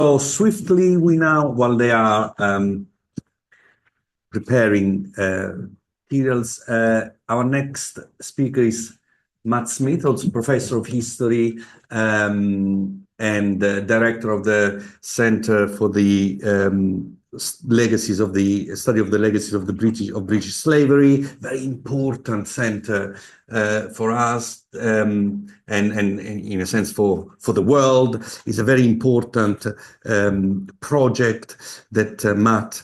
So swiftly, we now, while they are preparing materials, our next speaker is Matt Smith, also professor of history and director of the Center for the legacies of the study of the legacies of the British slavery. Very important center for us and in a sense for the world. It's a very important project that Matt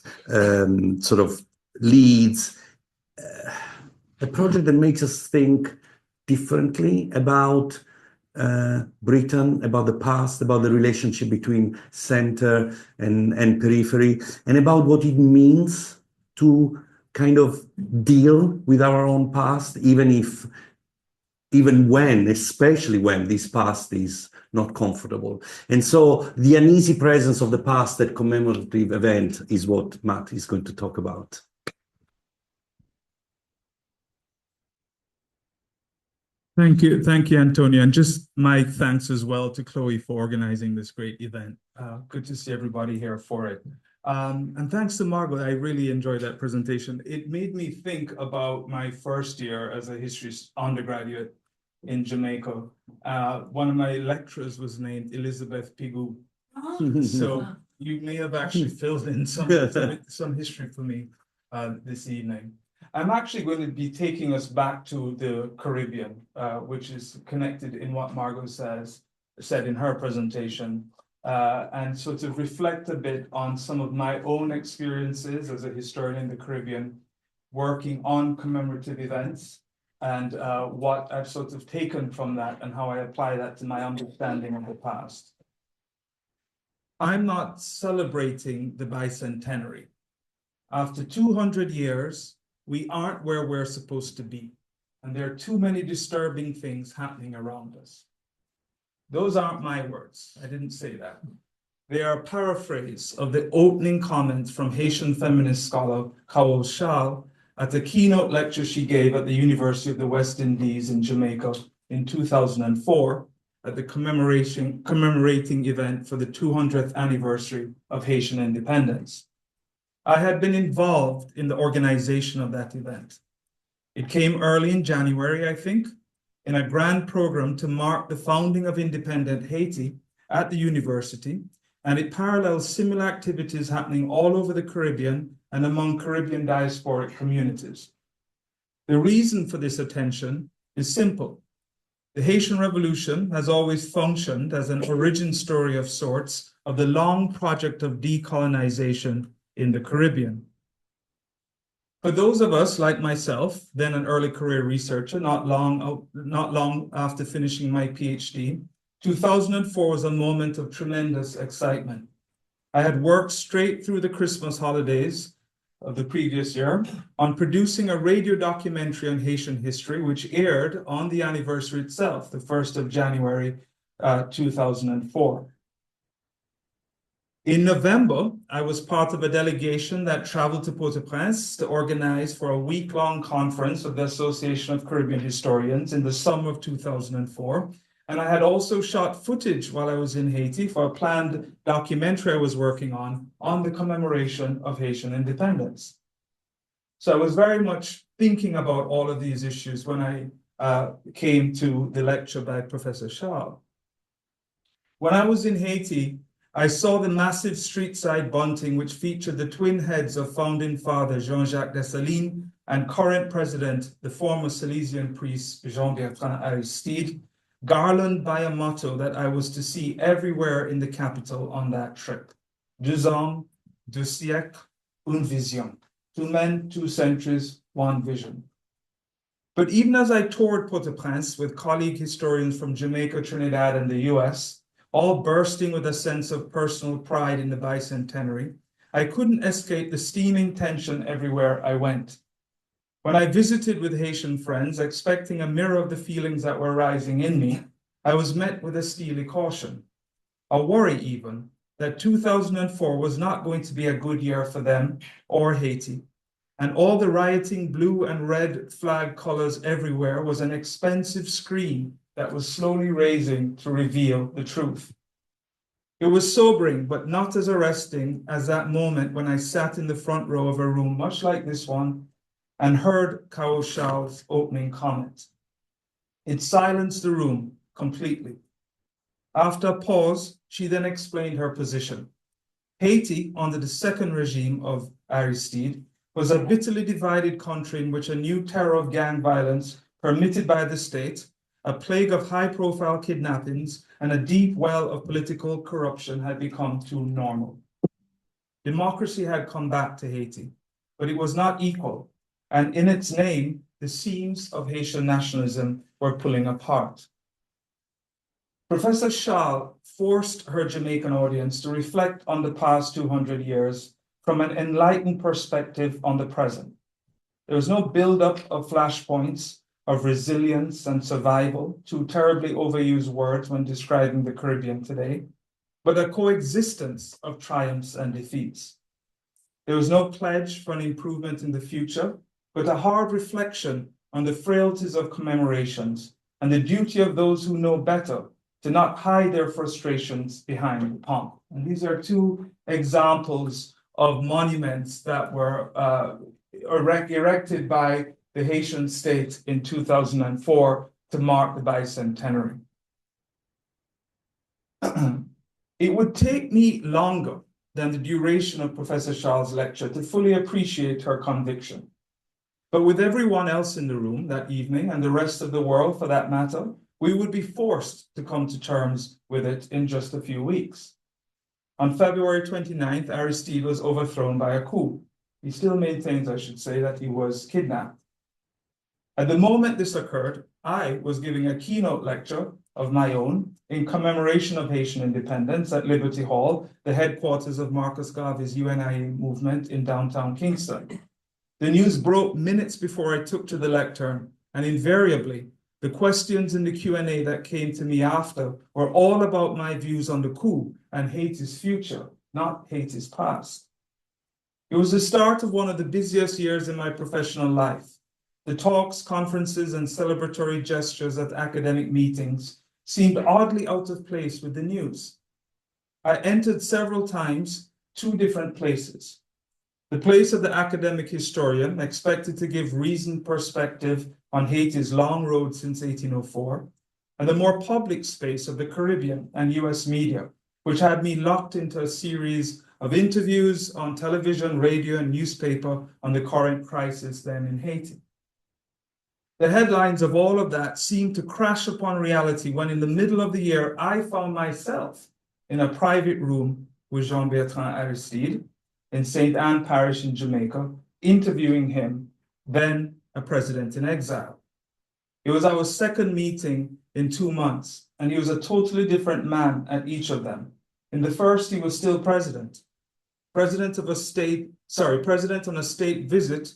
sort of leads. A project that makes us think differently about Britain, about the past, about the relationship between center and periphery, and about what it means to kind of deal with our own past, especially when this past is not comfortable. And so the uneasy presence of the past at commemorative event is what Matt is going to talk about. Thank you, Antonio, and just my thanks as well to Chloe for organizing this great event. Good to see everybody here for it. And thanks to Margot, I really enjoyed that presentation. It made me think about my first year as a history undergraduate in Jamaica. One of my lecturers was named Elizabeth Pigou. So you may have actually filled in some history for me this evening. I'm actually going to be taking us back to the Caribbean, which is connected in what Margot said in her presentation, and sort of reflect a bit on some of my own experiences as a historian in the Caribbean, working on commemorative events, and what I've sort of taken from that and how I apply that to my understanding of the past. I'm not celebrating the bicentenary. After 200 years, we aren't where we're supposed to be, and there are too many disturbing things happening around us. Those aren't my words. I didn't say that. They are a paraphrase of the opening comments from Haitian feminist scholar Kaol Shal at a keynote lecture she gave at the University of the West Indies in Jamaica in 2004 at the commemorating event for the 200th anniversary of Haitian independence. I had been involved in the organization of that event. It came early in January, I think, in a grand program to mark the founding of independent Haiti at the university, and it parallels similar activities happening all over the Caribbean and among Caribbean diasporic communities. The reason for this attention is simple. The Haitian Revolution has always functioned as an origin story of sorts of the long project of decolonization in the Caribbean. For those of us like myself, then an early career researcher, not long after finishing my PhD, 2004 was a moment of tremendous excitement. I had worked straight through the Christmas holidays of the previous year on producing a radio documentary on Haitian history, which aired on the anniversary itself, the 1st of January, 2004. In November, I was part of a delegation that traveled to Port-au-Prince to organize for a week-long conference of the Association of Caribbean Historians in the summer of 2004. And I had also shot footage while I was in Haiti for a planned documentary I was working on the commemoration of Haitian independence. So I was very much thinking about all of these issues when I came to the lecture by Professor Shaw. When I was in Haiti, I saw the massive street-side bunting which featured the twin heads of founding father Jean-Jacques Dessalines and current president, the former Salesian priest Jean-Bertrand Aristide, garlanded by a motto that I was to see everywhere in the capital on that trip. Deux hommes, deux siècles, une vision. Two men, 2 centuries, one vision. But even as I toured Port-au-Prince with colleague historians from Jamaica, Trinidad, and the US, all bursting with a sense of personal pride in the bicentenary, I couldn't escape the steaming tension everywhere I went. When I visited with Haitian friends, expecting a mirror of the feelings that were rising in me, I was met with a steely caution, a worry even, that 2004 was not going to be a good year for them or Haiti, and all the rioting blue and red flag colors everywhere was an expensive screen that was slowly raising to reveal the truth. It was sobering, but not as arresting as that moment when I sat in the front row of a room, much like this one, and heard Kao Shao's opening comment. It silenced the room completely. After a pause, she then explained her position. Haiti, under the second regime of Aristide, was a bitterly divided country in which a new terror of gang violence permitted by the state, a plague of high-profile kidnappings, and a deep well of political corruption had become too normal. Democracy had come back to Haiti, but it was not equal, and in its name, the seams of Haitian nationalism were pulling apart. Professor Schall forced her Jamaican audience to reflect on the past 200 years from an enlightened perspective on the present. There was no buildup of flashpoints of resilience and survival, two terribly overused words when describing the Caribbean today, but a coexistence of triumphs and defeats. There was no pledge for an improvement in the future, but a hard reflection on the frailties of commemorations and the duty of those who know better to not hide their frustrations behind the pomp. And these are two examples of monuments that were erected by the Haitian state in 2004 to mark the bicentenary. It would take me longer than the duration of Professor Schall's lecture to fully appreciate her conviction. But with everyone else in the room that evening, and the rest of the world for that matter, we would be forced to come to terms with it in just a few weeks. On February 29th, Aristide was overthrown by a coup. He still maintains, I should say, that he was kidnapped. At the moment this occurred, I was giving a keynote lecture of my own in commemoration of Haitian independence at Liberty Hall, the headquarters of Marcus Garvey's UNIA movement in downtown Kingston. The news broke minutes before I took to the lectern, and invariably, the questions in the Q&A that came to me after were all about my views on the coup and Haiti's future, not Haiti's past. It was the start of one of the busiest years in my professional life. The talks, conferences, and celebratory gestures at academic meetings seemed oddly out of place with the news. I entered several times, two different places. The place of the academic historian, expected to give reasoned perspective on Haiti's long road since 1804, and the more public space of the Caribbean and US media, which had me locked into a series of interviews on television, radio, and newspaper on the current crisis then in Haiti. The headlines of all of that seemed to crash upon reality when in the middle of the year, I found myself in a private room with Jean-Bertrand Aristide in St. Anne Parish in Jamaica, interviewing him, then a president in exile. It was our second meeting in 2 months, and he was a totally different man at each of them. In the first, he was still president on a state visit,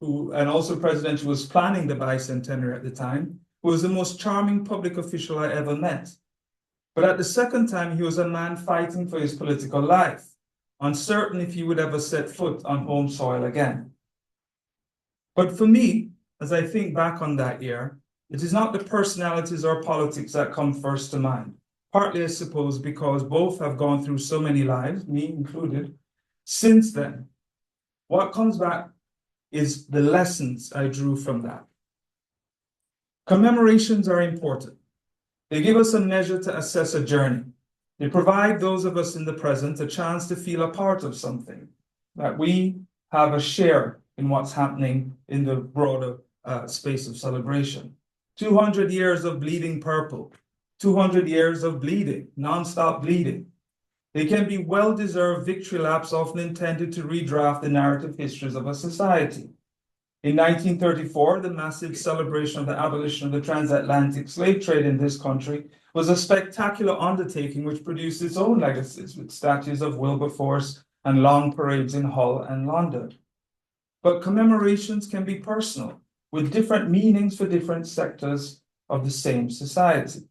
and also president who was planning the bicentenary at the time, who was the most charming public official I ever met. But at the second time, he was a man fighting for his political life, uncertain if he would ever set foot on home soil again. But for me, as I think back on that year, it is not the personalities or politics that come first to mind, partly, I suppose, because both have gone through so many lives, me included, since then. What comes back is the lessons I drew from that. Commemorations are important. They give us a measure to assess a journey. They provide those of us in the present a chance to feel a part of something, that we have a share in what's happening in the broader space of celebration. 200 years of bleeding purple, 200 years of bleeding, nonstop bleeding. They can be well-deserved victory laps often intended to redraft the narrative histories of a society. In 1934, the massive celebration of the abolition of the transatlantic slave trade in this country was a spectacular undertaking which produced its own legacies with statues of Wilberforce and long parades in Hull and London. But commemorations can be personal, with different meanings for different sectors of the same society.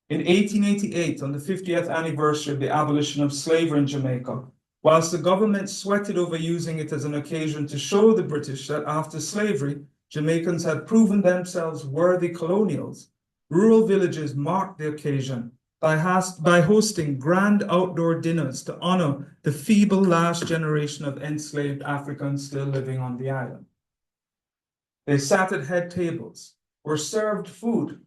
In 1888, on the 50th anniversary of the abolition of slavery in Jamaica, whilst the government sweated over using it as an occasion to show the British that after slavery, Jamaicans had proven themselves worthy colonials, rural villages marked the occasion by hosting grand outdoor dinners to honor the feeble last generation of enslaved Africans still living on the island. They sat at head tables, were served food,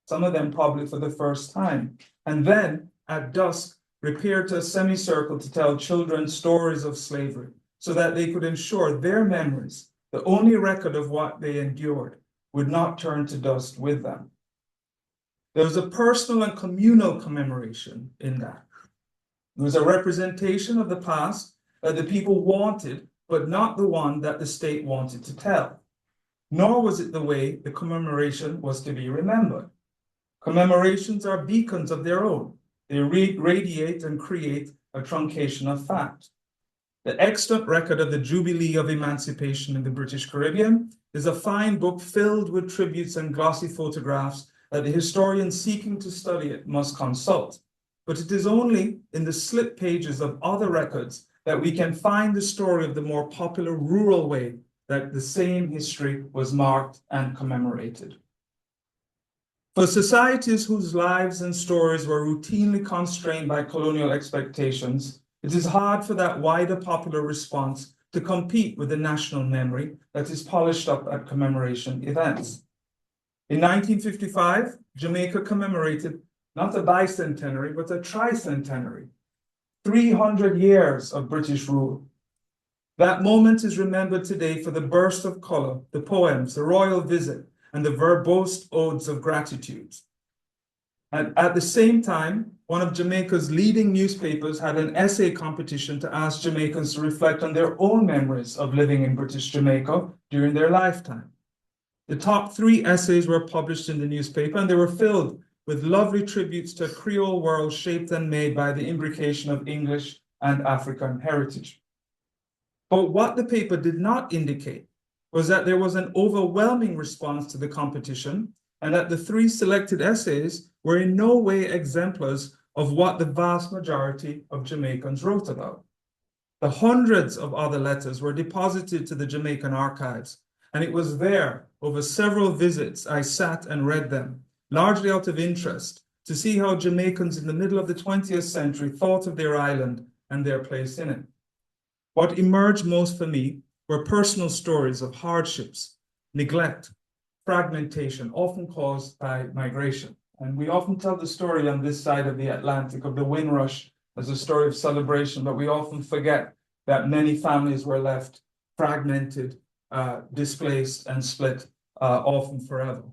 some of them probably for the first time, and then at dusk repaired to a semicircle to tell children stories of slavery so that they could ensure their memories, the only record of what they endured, would not turn to dust with them. There was a personal and communal commemoration in that. It was a representation of the past that the people wanted, but not the one that the state wanted to tell. Nor was it the way the commemoration was to be remembered. Commemorations are beacons of their own. They radiate and create a truncation of fact. The extant record of the Jubilee of Emancipation in the British Caribbean is a fine book filled with tributes and glossy photographs that the historian seeking to study it must consult. But it is only in the slip pages of other records that we can find the story of the more popular rural way that the same history was marked and commemorated. For societies whose lives and stories were routinely constrained by colonial expectations, it is hard for that wider popular response to compete with the national memory that is polished up at commemoration events. In 1955, Jamaica commemorated not a bicentenary, but a tricentenary, 300 years of British rule. That moment is remembered today for the burst of color, the poems, the royal visit, and the verbose odes of gratitude. And at the same time, one of Jamaica's leading newspapers had an essay competition to ask Jamaicans to reflect on their own memories of living in British Jamaica during their lifetime. The top 3 essays were published in the newspaper, and they were filled with lovely tributes to a Creole world shaped and made by the imbrication of English and African heritage. But what the paper did not indicate was that there was an overwhelming response to the competition, and that the 3 selected essays were in no way exemplars of what the vast majority of Jamaicans wrote about. The hundreds of other letters were deposited to the Jamaican archives, and it was there, over several visits, I sat and read them, largely out of interest, to see how Jamaicans in the middle of the 20th century thought of their island and their place in it. What emerged most for me were personal stories of hardships, neglect, fragmentation, often caused by migration. And we often tell the story on this side of the Atlantic of the Windrush as a story of celebration, but we often forget that many families were left fragmented, displaced, and split, often forever.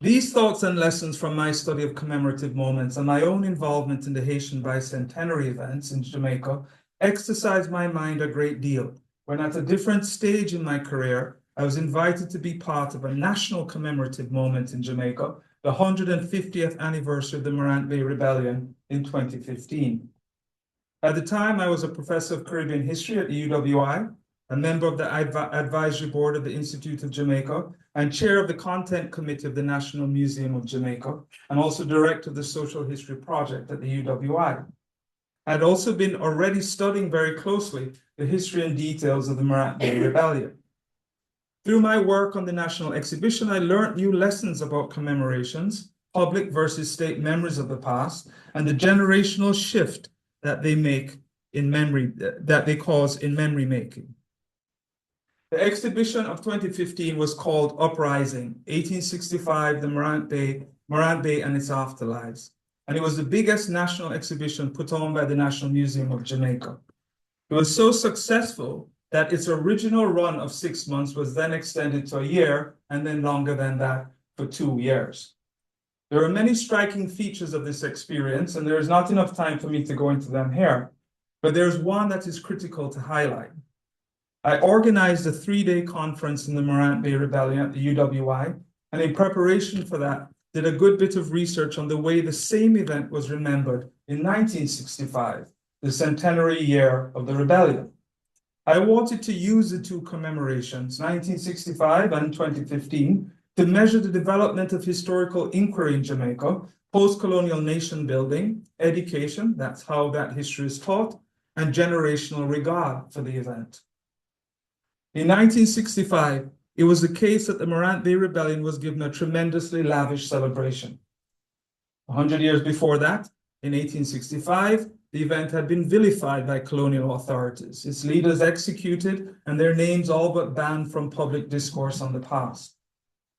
These thoughts and lessons from my study of commemorative moments and my own involvement in the Haitian bicentenary events in Jamaica exercised my mind a great deal when, at a different stage in my career, I was invited to be part of a national commemorative moment in Jamaica, the 150th anniversary of the Morant Bay Rebellion in 2015. At the time, I was a professor of Caribbean history at the UWI, a member of the advisory board of the Institute of Jamaica, and chair of the content committee of the National Museum of Jamaica, and also director of the Social History Project at the UWI. I had also been already studying very closely the history and details of the Morant Bay Rebellion. Through my work on the National Exhibition, I learned new lessons about commemorations, public versus state memories of the past, and the generational shift that they make in memory, that they cause in memory making. The exhibition of 2015 was called Uprising, 1865, the Morant Bay and its Afterlives. And it was the biggest national exhibition put on by the National Museum of Jamaica. It was so successful that its original run of 6 months was then extended to a year, and then longer than that for 2 years. There are many striking features of this experience, and there is not enough time for me to go into them here, but there's one that is critical to highlight. I organized a 3-day conference in the Morant Bay Rebellion at the UWI, and in preparation for that, did a good bit of research on the way the same event was remembered in 1965, the centenary year of the rebellion. I wanted to use the 2 commemorations, 1965 and 2015, to measure the development of historical inquiry in Jamaica, post-colonial nation building, education, that's how that history is taught, and generational regard for the event. In 1965, it was the case that the Morant Bay Rebellion was given a tremendously lavish celebration. 100 years before that, in 1865, the event had been vilified by colonial authorities, its leaders executed, and their names all but banned from public discourse on the past.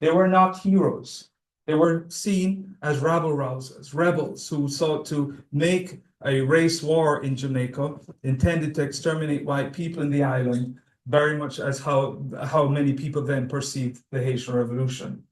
They were not heroes. They were seen as rabble-rousers, rebels who sought to make a race war in Jamaica, intended to exterminate white people in the island, very much as how many people then perceived the Haitian Revolution.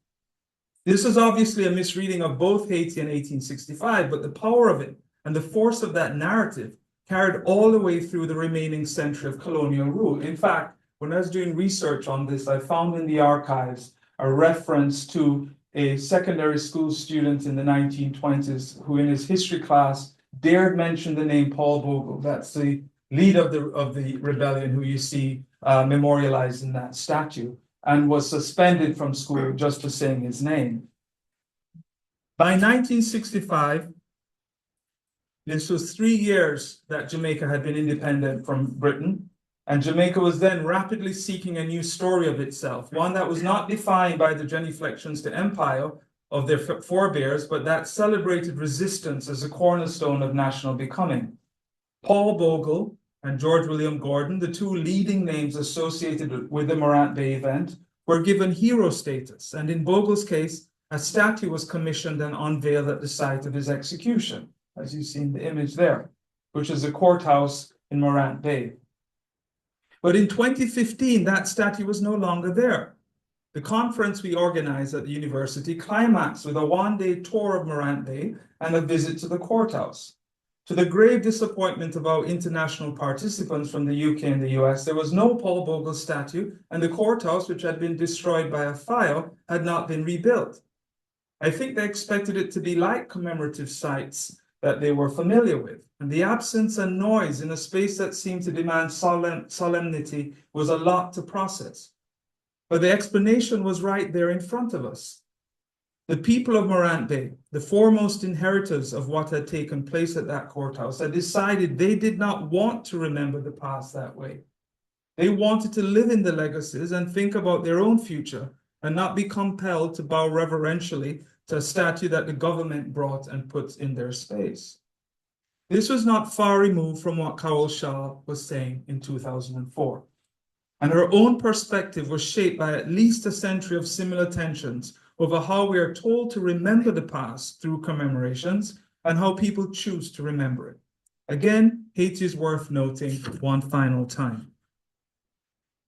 This is obviously a misreading of both Haiti and 1865, but the power of it and the force of that narrative carried all the way through the remaining century of colonial rule. In fact, when I was doing research on this, I found in the archives a reference to a secondary school student in the 1920s who in his history class dared mention the name Paul Bogle. That's the leader of the rebellion who you see memorialized in that statue, and was suspended from school just for saying his name. By 1965, this was 3 years that Jamaica had been independent from Britain, and Jamaica was then rapidly seeking a new story of itself, one that was not defined by the genuflections to empire of their forebears, but that celebrated resistance as a cornerstone of national becoming. Paul Bogle and George William Gordon, the two leading names associated with the Morant Bay event, were given hero status, and in Bogle's case, a statue was commissioned and unveiled at the site of his execution, as you see in the image there, which is a courthouse in Morant Bay. But in 2015, that statue was no longer there. The conference we organized at the university climaxed with a one-day tour of Morant Bay and a visit to the courthouse. To the grave disappointment of our international participants from the UK and the US, there was no Paul Bogle statue, and the courthouse, which had been destroyed by a fire, had not been rebuilt. I think they expected it to be like commemorative sites that they were familiar with, and the absence and noise in a space that seemed to demand solemnity was a lot to process. But the explanation was right there in front of us. The people of Morant Bay, the foremost inheritors of what had taken place at that courthouse, had decided they did not want to remember the past that way. They wanted to live in the legacies and think about their own future and not be compelled to bow reverentially to a statue that the government brought and put in their space. This was not far removed from what Carol Shaw was saying in 2004. And her own perspective was shaped by at least a century of similar tensions over how we are told to remember the past through commemorations and how people choose to remember it. Again, Haiti is worth noting one final time.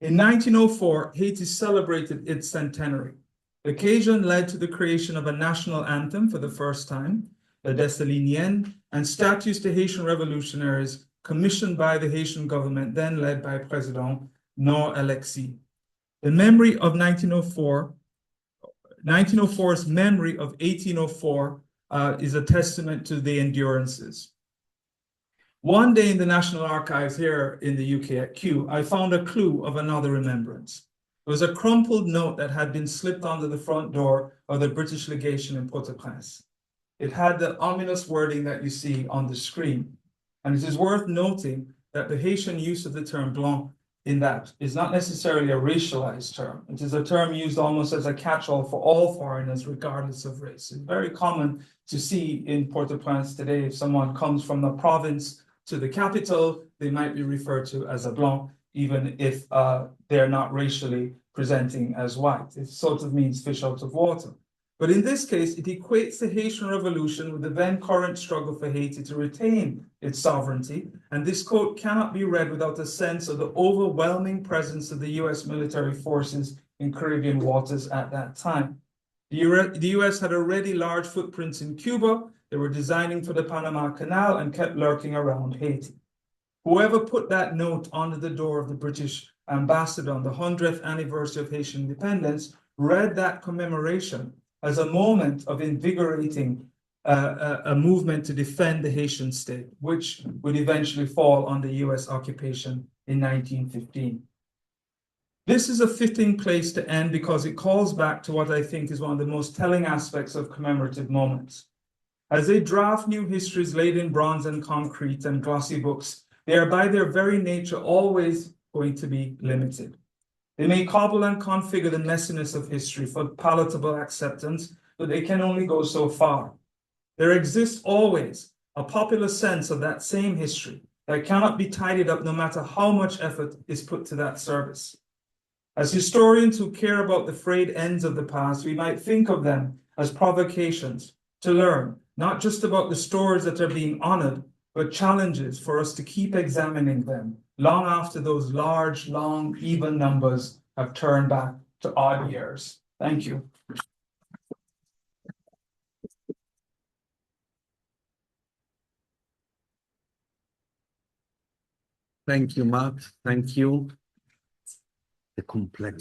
In 1904, Haiti celebrated its centenary. The occasion led to the creation of a national anthem for the first time, La Dessalinienne, and statues to Haitian revolutionaries commissioned by the Haitian government, then led by President Nor Alexis. The memory of 1904's memory of 1804 is a testament to the endurances. One day in the National Archives here in the UK at Kew, I found a clue of another remembrance. It was a crumpled note that had been slipped under the front door of the British legation in Port-au-Prince. It had the ominous wording that you see on the screen. And it is worth noting that the Haitian use of the term blanc in that is not necessarily a racialized term. It is a term used almost as a catch-all for all foreigners, regardless of race. It's very common to see in Port-au-Prince today, if someone comes from the province to the capital, they might be referred to as a blanc, even if they're not racially presenting as white. It sort of means fish out of water. But in this case, it equates the Haitian Revolution with the then current struggle for Haiti to retain its sovereignty. And this quote cannot be read without a sense of the overwhelming presence of the US military forces in Caribbean waters at that time. The US had already large footprints in Cuba. They were designing for the Panama Canal and kept lurking around Haiti. Whoever put that note under the door of the British ambassador on the 100th anniversary of Haitian independence read that commemoration as a moment of invigorating a movement to defend the Haitian state, which would eventually fall under US occupation in 1915. This is a fitting place to end because it calls back to what I think is one of the most telling aspects of commemorative moments. As they draft new histories laid in bronze and concrete and glossy books, they are by their very nature always going to be limited. They may cobble and configure the messiness of history for palatable acceptance, but they can only go so far. There exists always a popular sense of that same history that cannot be tidied up no matter how much effort is put to that service. As historians who care about the frayed ends of the past, we might think of them as provocations to learn, not just about the stories that are being honored, but challenges for us to keep examining them long after those large, long, even numbers have turned back to odd years. Thank you. Thank you, Matt. Thank you. The complex.